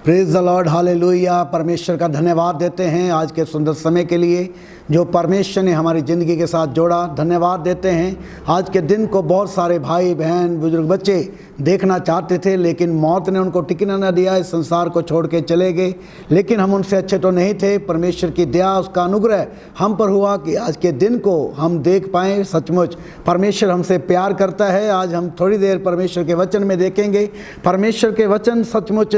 Praise the Lord, hallelujah. परमेश्वर का धन्यवाद देते हैं आज के सुंदर समय के लिए जो परमेश्वर ने हमारी ज़िंदगी के साथ जोड़ा। धन्यवाद देते हैं आज के दिन को। बहुत सारे भाई बहन बुजुर्ग बच्चे देखना चाहते थे लेकिन मौत ने उनको टिकना न दिया, इस संसार को छोड़ के चले गए। लेकिन हम उनसे अच्छे तो नहीं थे। परमेश्वर की दया, उसका अनुग्रह हम पर हुआ कि आज के दिन को हम देख पाएँ। सचमुच परमेश्वर हमसे प्यार करता है। आज हम थोड़ी देर परमेश्वर के वचन में देखेंगे। परमेश्वर के वचन सचमुच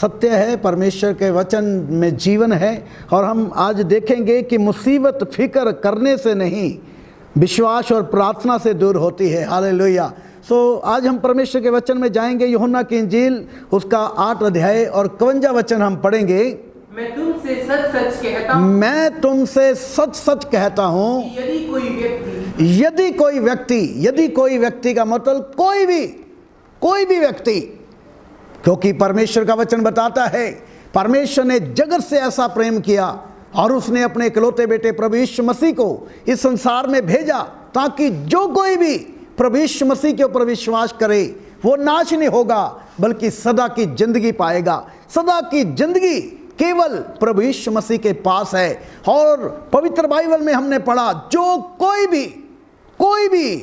सत्य है, परमेश्वर के वचन में जीवन है। और हम आज देखेंगे कि मुसीबत फिक्र करने से नहीं, विश्वास और प्रार्थना से दूर होती है। हालेलुया। आज हम परमेश्वर के वचन में जाएंगे। यूहन्ना की इंजील उसका 8 अध्याय और 51 वचन हम पढ़ेंगे। मैं तुमसे सच सच कहता हूँ, मैं तुमसे सच सच कहता हूँ, यदि कोई व्यक्ति का मतलब कोई भी व्यक्ति, क्योंकि परमेश्वर का वचन बताता है परमेश्वर ने जगत से ऐसा प्रेम किया और उसने अपने इकलौते बेटे प्रभु यीशु मसीह को इस संसार में भेजा ताकि जो कोई भी प्रभु यीशु मसीह के ऊपर विश्वास करे वो नाश नहीं होगा बल्कि सदा की जिंदगी पाएगा। सदा की जिंदगी केवल प्रभु यीशु मसीह के पास है। और पवित्र बाइबल में हमने पढ़ा जो कोई भी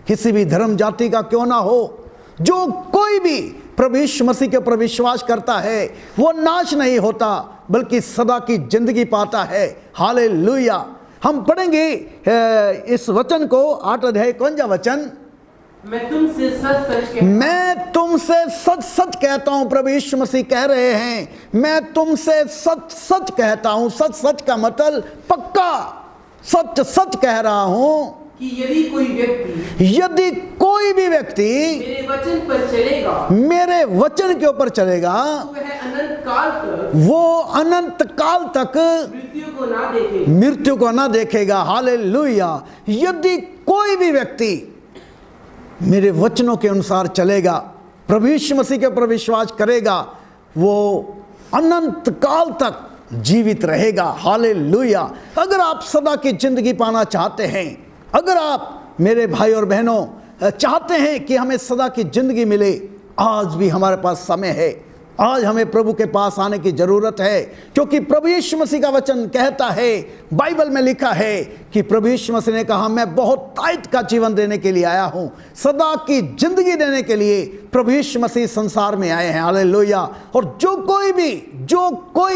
किसी भी धर्म जाति का क्यों ना हो, जो कोई भी प्रभु यीशु मसीह के ऊपर विश्वास करता है वो नाश नहीं होता बल्कि सदा की जिंदगी पाता है। हालेलुया। हम पढ़ेंगे इस वचन को 8 अध्याय 51 वचन। मैं तुमसे सच सच कहता हूँ। प्रभु यीशु मसीह कह रहे हैं मैं तुमसे सच सच कहता हूँ। सच सच का मतलब पक्का सच सच कह रहा हूँ कि यदि कोई भी व्यक्ति मेरे वचन के ऊपर चलेगा वो अनंत काल तक मृत्यु को ना देखेगा। हालेलुया। यदि कोई भी व्यक्ति मेरे वचनों के अनुसार चलेगा, प्रभु यीशु मसीह के ऊपर विश्वास करेगा, वो अनंत काल तक जीवित रहेगा। हालेलुया। अगर आप सदा की जिंदगी पाना चाहते हैं, अगर आप मेरे भाई और बहनों चाहते हैं कि हमें सदा की जिंदगी मिले, आज भी हमारे पास समय है। आज हमें प्रभु के पास आने की जरूरत है क्योंकि प्रभु यीशु मसीह का वचन कहता है, बाइबल में लिखा है कि प्रभु यीशु मसीह ने कहा मैं बहुत तायत का जीवन देने के लिए आया हूं, सदा की जिंदगी देने के लिए प्रभु यीशु मसीह संसार में आए हैं। हालेलुया। और जो कोई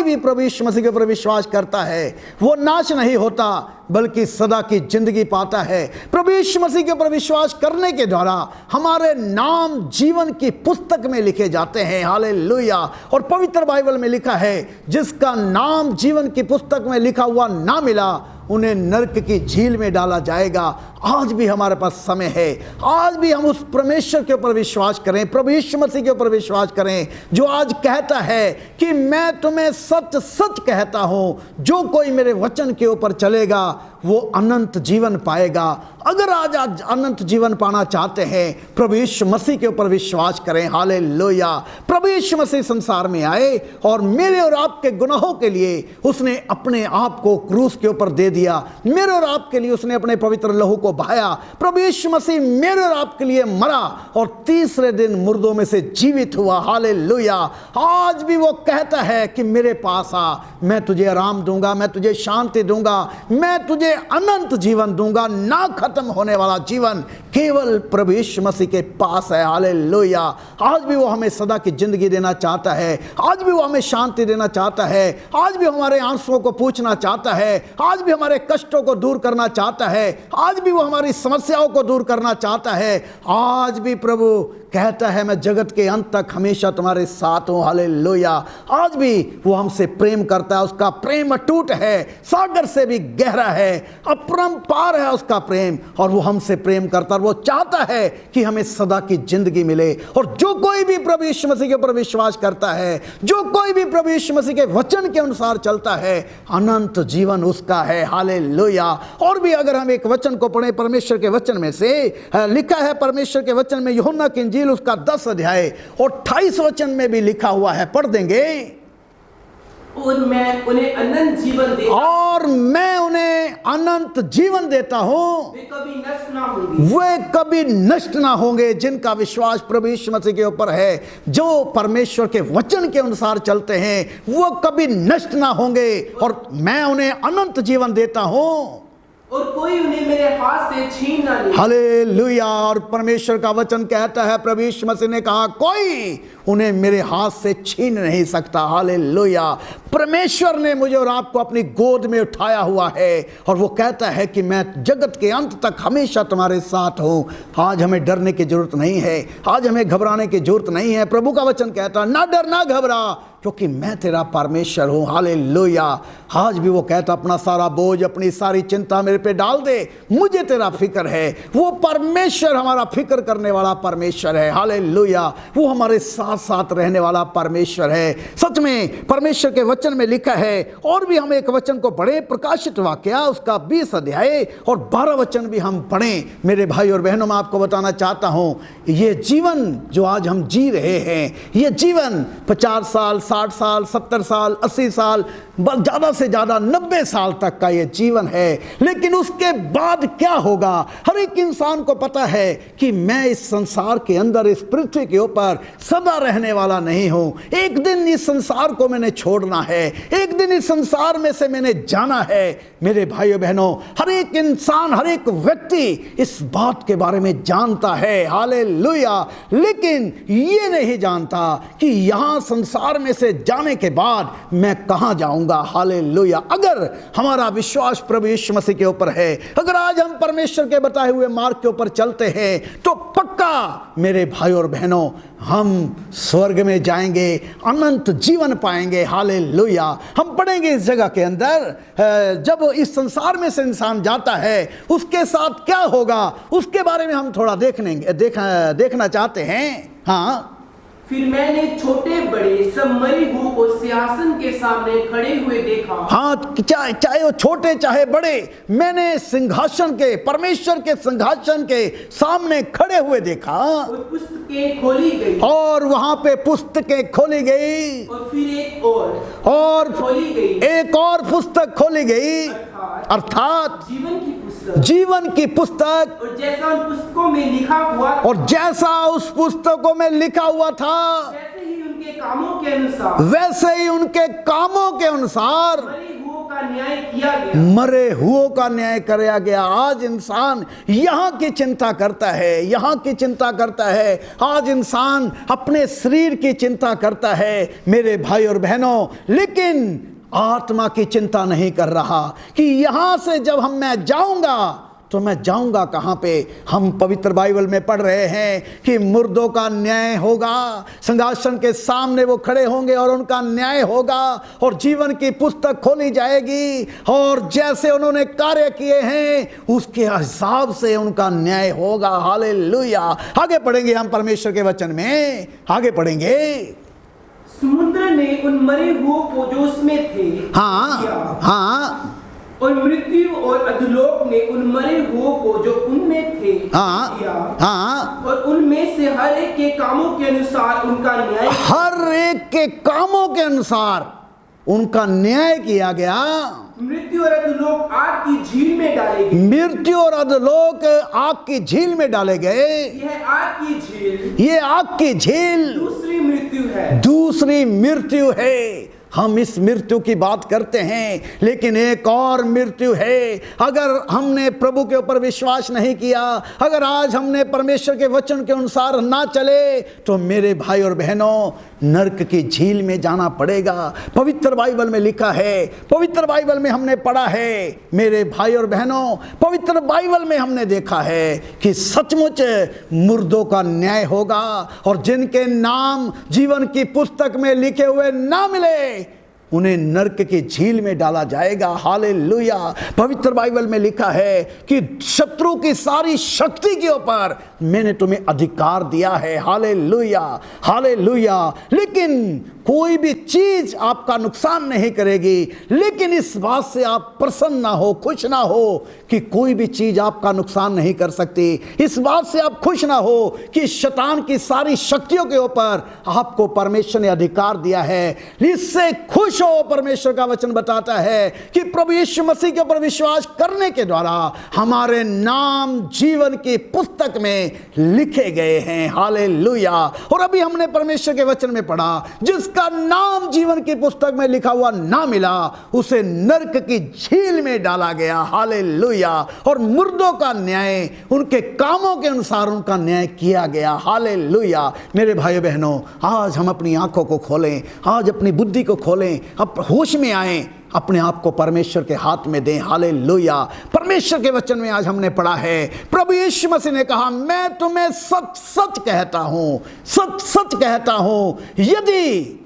भी प्रभु यीशु मसीह के ऊपर विश्वास करता है वो नाश नहीं होता बल्कि सदा की जिंदगी पाता है। प्रभु यीशु मसीह के ऊपर विश्वास करने के द्वारा हमारे नाम जीवन की पुस्तक में लिखे जाते हैं। हालेलुया। और पवित्र बाइबल में लिखा है जिसका नाम जीवन की पुस्तक में लिखा हुआ ना मिला उन्हें नरक की झील में डाला जाएगा। आज भी हमारे पास समय है। आज भी हम उस परमेश्वर के ऊपर विश्वास करें, प्रभु यीशु मसीह के ऊपर विश्वास करें जो आज कहता है कि मैं तुम्हें सच सच कहता हूं, जो कोई मेरे वचन के ऊपर चलेगा वो अनंत जीवन पाएगा। अगर आज अनंत जीवन पाना चाहते हैं प्रभु यीशु मसीह के ऊपर विश्वास करें। हालेलुया। प्रभु यीशु मसीह संसार में आए और मेरे और आपके गुनाहों के लिए उसने अपने आप को क्रूस के ऊपर दे दिया। मेरे और आपके लिए उसने अपने पवित्र लहू को बहाया। प्रभु यीशु मसीह मेरे और आपके लिए मरा और तीसरे दिन मुर्दों में से जीवित हुआ। हालेलुया। आज भी वो कहता है कि मेरे पास आ, मैं तुझे आराम दूंगा, मैं तुझे शांति दूंगा, मैं तुझे अनंत जीवन दूंगा, ना खत्म होने वाला जीवन केवल प्रभु यीशु मसीह के पास है। हालेलुया। आज भी वो हमें सदा की जिंदगी देना चाहता है। आज भी वो हमें शांति देना चाहता है। आज भी हमारे आंसुओं को पूछना चाहता है। आज भी हमारे कष्टों को दूर करना चाहता है। आज भी वो हमारी समस्याओं को दूर करना चाहता है। आज भी प्रभु कहता है मैं जगत के अंत तक हमेशा तुम्हारे साथ हूं। हालेलुया। आज भी वो हमसे प्रेम करता है। उसका प्रेम अटूट है, सागर से भी गहरा है, अपरंपार है उसका प्रेम। और वो हमसे प्रेम करता है। वो चाहता है कि हमें सदा की जिंदगी मिले। और जो कोई भी प्रभु यीशु मसीह के ऊपर विश्वास करता है, जो कोई भी प्रभु यीशु मसीह के वचन के अनुसार चलता है, अनंत जीवन उसका है। हालेलुया। और भी अगर हम एक वचन को पढ़ें परमेश्वर के वचन में से, लिखा है परमेश्वर के वचन में यूहन्ना की इंजील उसका 10 अध्याय और 28 वचन में भी लिखा हुआ है, पढ़ देंगे। और मैं उन्हें अनंत जीवन देता हूँ। और मैं उन्हें अनंत जीवन देता हूं, वे कभी नष्ट ना होंगे। वे कभी नष्ट ना होंगे। जिनका विश्वास प्रभु यीशु मसीह के ऊपर है, जो परमेश्वर के वचन के अनुसार चलते हैं, वो कभी नष्ट ना होंगे। और मैं उन्हें अनंत जीवन देता हूं, और कोई उन्हें मेरे हाथ से छीन ना ले। हालेलुया। और परमेश्वर का वचन कहता है, प्रभु यीशु मसीह ने कहा, कोई उन्हें मेरे हाथ से छीन नहीं सकता। हालेलुया। परमेश्वर ने मुझे और आपको अपनी गोद में उठाया हुआ है, और वो कहता है कि मैं जगत के अंत तक हमेशा तुम्हारे साथ हूं। आज हमें डरने की जरूरत नहीं है, आज हमें घबराने की जरूरत नहीं है। प्रभु का वचन कहता है, ना डर ना घबरा, क्योंकि मैं तेरा परमेश्वर हूं। हालेलुया। आज भी वो कहता, अपना सारा बोझ, अपनी सारी चिंता मेरे पे डाल दे, मुझे तेरा फिक्र है। वो परमेश्वर हमारा फिक्र करने वाला परमेश्वर है। हालेलुया। वो हमारे साथ साथ रहने वाला परमेश्वर है। सच में परमेश्वर के वचन में लिखा है, और भी हम एक वचन को पढ़े, प्रकाशित वाक्या उसका 20 अध्याय और 12 वचन भी हम पढ़ें। मेरे भाई और बहनों, मैं आपको बताना चाहता हूं, ये जीवन जो आज हम जी रहे हैं, ये जीवन 50 साल, 60 साल, 70 साल, 80 साल, ज़्यादा से ज़्यादा 90 साल तक का ये जीवन है। लेकिन उसके बाद क्या होगा, हर एक इंसान को पता है कि मैं इस संसार के अंदर, इस पृथ्वी के ऊपर सदा रहने वाला नहीं हूं। एक दिन इस संसार को मैंने छोड़ना है, एक दिन इस संसार में से मैंने जाना है। मेरे भाइयों बहनों, हर एक इंसान, हर एक व्यक्ति इस बात के बारे में जानता है। हालेलुया। लेकिन ये नहीं जानता कि यहां संसार में से जाने के बाद मैं कहां जाऊंगा। हालेलुया। अगर हमारा विश्वास प्रभु यीशु मसीह के ऊपर है, अगर आज हम परमेश्वर के बताए हुए मार्ग के ऊपर चलते हैं, तो पक्का मेरे भाई और बहनों, हम स्वर्ग में जाएंगे, अनंत जीवन पाएंगे। हालेलुया। हम पढ़ेंगे इस जगह के अंदर, जब इस संसार में से इंसान जाता है, उसके साथ क्या होगा, उसके बारे में हम थोड़ा देखना चाहते हैं। हाँ। फिर मैंने छोटे बड़े सब मरे हुओं को सिंहासन के सामने खड़े हुए देखा। हाँ, चाहे वो छोटे चाहे बड़े, मैंने सिंहासन के, परमेश्वर के सिंहासन के सामने खड़े हुए देखा। और पुस्तकें खोली गई, और वहां पे पुस्तकें खोली गई, और फिर एक खोली गई, एक और पुस्तक खोली गई, अर्थात जीवन की पुस्तक। और जैसा उन पुस्तकों में लिखा हुआ था, और जैसा उस पुस्तकों में लिखा हुआ था, वैसे ही उनके कामों के अनुसार, वैसे ही उनके कामों के अनुसार मरे हुओं का न्याय किया गया। मरे हुओं का न्याय किया गया। आज इंसान यहाँ की चिंता करता है, यहाँ की चिंता करता है। आज इंसान अपने शरीर की चिंता करता है मेरे भाई और बहनों, लेकिन आत्मा की चिंता नहीं कर रहा कि यहां से जब मैं जाऊंगा तो मैं जाऊंगा कहां पे। हम पवित्र बाइबल में पढ़ रहे हैं कि मुर्दों का न्याय होगा, सिंहासन के सामने वो खड़े होंगे और उनका न्याय होगा, और जीवन की पुस्तक खोली जाएगी, और जैसे उन्होंने कार्य किए हैं उसके हिसाब से उनका न्याय होगा। हालेलुया। आगे पढ़ेंगे हम परमेश्वर के वचन में, आगे पढ़ेंगे। समुद्र ने उन मरे हुओं को जो उसमें थे हाँ, और मृत्यु और अधोलोक ने उन मरे हुओं को जो उनमें थे हाँ, और उनमें से हर एक के कामों के अनुसार उनका न्याय, हर एक के कामों के अनुसार उनका न्याय किया गया। मृत्यु और अधोलोक आग की झील में डाले गए। मृत्यु और अधोलोक आग की झील में डाले गए। यह आग की झील, ये आग की झील दूसरी मृत्यु है। दूसरी मृत्यु है। हम इस मृत्यु की बात करते हैं, लेकिन एक और मृत्यु है। अगर हमने प्रभु के ऊपर विश्वास नहीं किया, अगर आज हमने परमेश्वर के वचन के अनुसार ना चले, तो मेरे भाई और बहनों, नरक की झील में जाना पड़ेगा। पवित्र बाइबल में लिखा है, पवित्र बाइबल में हमने पढ़ा है मेरे भाई और बहनों, पवित्र बाइबल में हमने देखा है कि सचमुच मुर्दों का न्याय होगा, और जिनके नाम जीवन की पुस्तक में लिखे हुए ना मिले, उन्हें नरक की झील में डाला जाएगा। हालेलुया। पवित्र बाइबल में लिखा है कि शत्रु की सारी शक्ति के ऊपर मैंने तुम्हें अधिकार दिया है। Hallelujah, hallelujah. लेकिन कोई भी चीज आपका नुकसान नहीं करेगी, लेकिन इस बात से आप प्रसन्न ना हो, खुश ना हो कि कोई भी चीज आपका नुकसान नहीं कर सकती। इस बात से आप खुश ना हो कि शैतान की सारी शक्तियों के ऊपर आपको परमेश्वर ने अधिकार दिया है। इससे खुश हो। परमेश्वर का वचन बताता है कि प्रभु यीशु मसीह के ऊपर विश्वास करने के द्वारा हमारे नाम जीवन की पुस्तक में लिखे गए हैं। हालेलुया। और अभी हमने परमेश्वर के वचन में पढ़ा, जिसका नाम जीवन की पुस्तक में लिखा हुआ ना मिला उसे नरक की झील में डाला गया। हालेलुया। और मुर्दों का न्याय उनके कामों के अनुसार उनका न्याय किया गया। हालेलुया। मेरे भाइयों बहनों, आज हम अपनी आंखों को खोलें, आज अपनी बुद्धि को खोलें, अब होश में आएं, अपने आप को परमेश्वर के हाथ में दें। हालेलुया। परमेश्वर के वचन में आज हमने पढ़ा है, प्रभु यीशु मसीह ने कहा, मैं तुम्हें सच सच कहता हूं, सच सच कहता हूं, यदि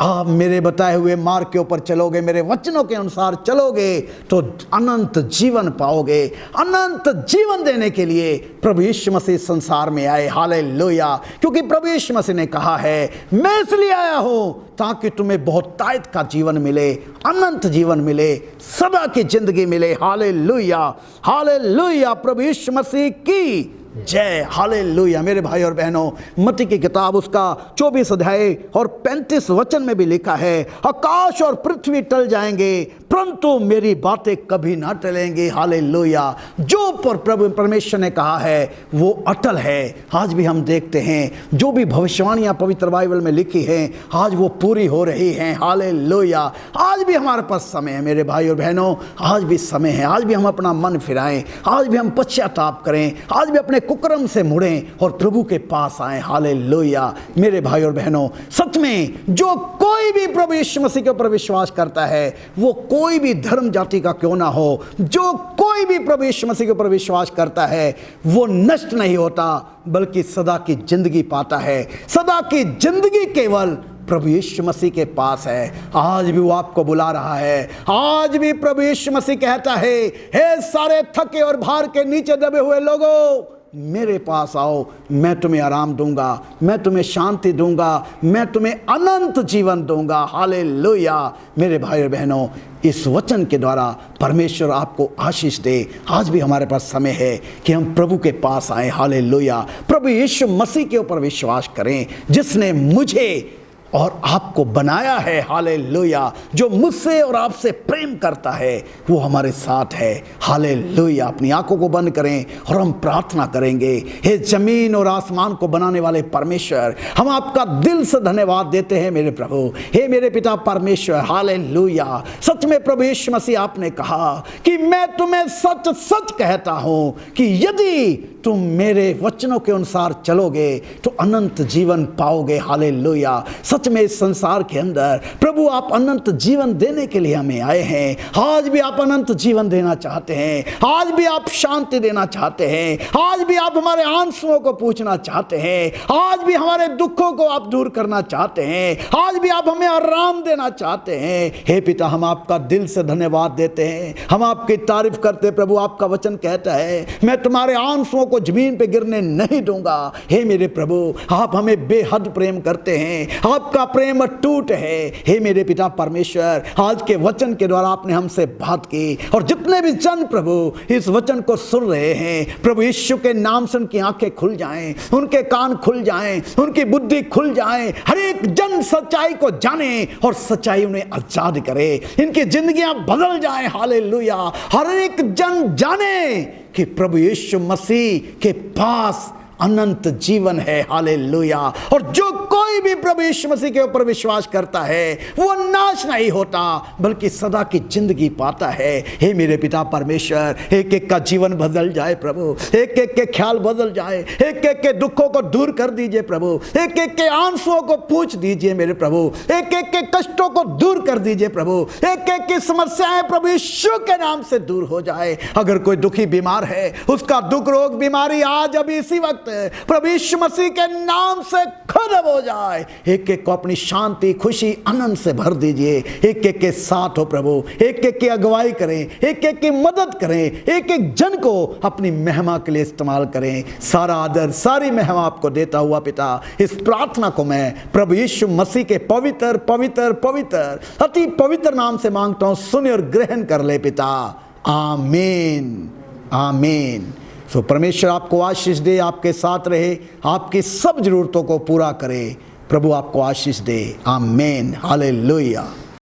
आप मेरे बताए हुए मार्ग के ऊपर चलोगे, मेरे वचनों के अनुसार चलोगे, तो अनंत जीवन पाओगे। अनंत जीवन देने के लिए प्रभु यीशु मसीह संसार में आए। हालेलुया। क्योंकि प्रभु यीशु मसीह ने कहा है, मैं इसलिए आया हूं ताकि तुम्हें बहुतायत का जीवन मिले, अनंत जीवन मिले, सदा की जिंदगी मिले। हालेलुया। हालेलुया। प्रभु यीशु मसीह की जय। हालेलुया। मेरे भाई और बहनों, मत्ती की किताब उसका 24 अध्याय और 35 वचन में भी लिखा है, आकाश और पृथ्वी टल जाएंगे परंतु मेरी बातें कभी ना टलेंगी। हालेलुया। जो प्रभु परमेश्वर ने कहा है वो अटल है। आज भी हम देखते हैं जो भी भविष्यवाणियां पवित्र बाइबल में लिखी हैं, आज वो पूरी हो रही हैं। हालेलुया। आज भी हमारे पास समय है मेरे भाई और बहनों, आज भी समय है। आज भी हम अपना मन फिराएं, आज भी हम पश्चाताप करें, आज भी अपने कुकर्म से मुड़ें और प्रभु के पास आए। हालेलुया। मेरे भाई और बहनों, सच में जो कोई भी प्रभु यीशु मसीह के ऊपर विश्वास करता है, वो कोई भी धर्म जाति का क्यों ना हो, जो कोई भी प्रभु यीशु मसीह के ऊपर विश्वास करता है, वो नष्ट नहीं होता बल्कि सदा की जिंदगी पाता है। सदा की जिंदगी केवल प्रभु यीशु मसीह के पास है। आज भी वो आपको बुला रहा है। आज भी प्रभु यीशु मसीह कहता है, हे सारे थके और भार के नीचे दबे हुए लोगों, मेरे पास आओ, मैं तुम्हें आराम दूंगा, मैं तुम्हें शांति दूंगा, मैं तुम्हें अनंत जीवन दूंगा। हालेलुया। मेरे भाई और बहनों, इस वचन के द्वारा परमेश्वर आपको आशीष दे। आज भी हमारे पास समय है कि हम प्रभु के पास आए। हालेलुया। प्रभु यीशु मसीह के ऊपर विश्वास करें, जिसने मुझे और आपको बनाया है। हालेलुया। जो मुझसे और आपसे प्रेम करता है वो हमारे साथ है। हालेलुया। अपनी आंखों को बंद करें और हम प्रार्थना करेंगे। हे जमीन और आसमान को बनाने वाले परमेश्वर, हम आपका दिल से धन्यवाद देते हैं मेरे प्रभु। हे मेरे पिता परमेश्वर, हालेलुया। सच में प्रभु यीशु मसीह आपने कहा कि मैं तुम्हें सच सच कहता हूं कि यदि तुम मेरे वचनों के अनुसार चलोगे तो अनंत जीवन पाओगे। हालेलुया। सच में इस संसार के अंदर प्रभु आप अनंत जीवन देने के लिए हमें आए हैं। आज भी आप अनंत जीवन देना चाहते हैं, आज भी आप शांति देना चाहते हैं, आज भी आप हमारे आंसुओं को पूछना चाहते हैं, आज भी हमारे दुखों को आप दूर करना चाहते हैं, आज भी आप हमें आराम देना चाहते हैं। हे पिता, हम आपका दिल से धन्यवाद देते हैं, हम आपकी तारीफ करते। प्रभु आपका वचन कहता है, मैं तुम्हारे आंसुओं को जमीन पे गिरने नहीं दूंगा। हे मेरे प्रभु, आप हमें बेहद प्रेम करते हैं, आपका प्रेम अटूट है। हे मेरे पिता परमेश्वर, आज के वचन के द्वारा आपने हमसे बात की और जितने भी जन प्रभु इस वचन को सुन रहे हैं, प्रभु यीशु के नाम से उनकी आंखें खुल जाएं, उनके कान खुल जाएं, उनकी बुद्धि खुल जाएं, हर एक जन सच्चाई को जाने और सच्चाई उन्हें आजाद करे, इनकी जिंदगियां बदल जाएं। हालेलुया। हर एक जन जाने कि प्रभु यीशु मसीह के पास अनंत जीवन है। हालेलुया। और जो कोई भी प्रभु यीशु मसीह के ऊपर विश्वास करता है वो नाश नहीं होता बल्कि सदा की जिंदगी पाता है। हे मेरे पिता परमेश्वर, एक एक का जीवन बदल जाए प्रभु, एक एक के ख्याल बदल जाए, एक एक के दुखों को दूर कर दीजिए प्रभु, एक एक के आंसुओं को पूछ दीजिए मेरे प्रभु, एक एक के कष्टों को दूर कर दीजिए प्रभु, एक एक की समस्याएं प्रभु यीशु के नाम से दूर हो जाए। अगर कोई दुखी बीमार है, उसका दुख रोग बीमारी आज अभी इसी वक्त प्रभु यीशु मसीह के नाम से खत्म हो जाए। जाए। एक एक को अपनी शांति, खुशी, आनंद से भर दीजिए। एक एक के साथ हो प्रभु, एक एक की अगुवाई करें, एक एक की मदद करें, एक एक जन को अपनी महिमा के लिए इस्तेमाल करें। सारा आदर, सारी महिमा आपको देता हुआ पिता, इस प्रार्थना को मैं प्रभु यीशु मसीह के पवित्र पवित्र पवित्र अति पवित्र नाम से मांगता हूं। सुने और ग्रहण कर ले पिता। आमीन, आमीन। सो परमेश्वर आपको आशीष दे, आपके साथ रहे, आपकी सब जरूरतों को पूरा करे। प्रभु आपको आशीष दे। आमीन, हालेलुया।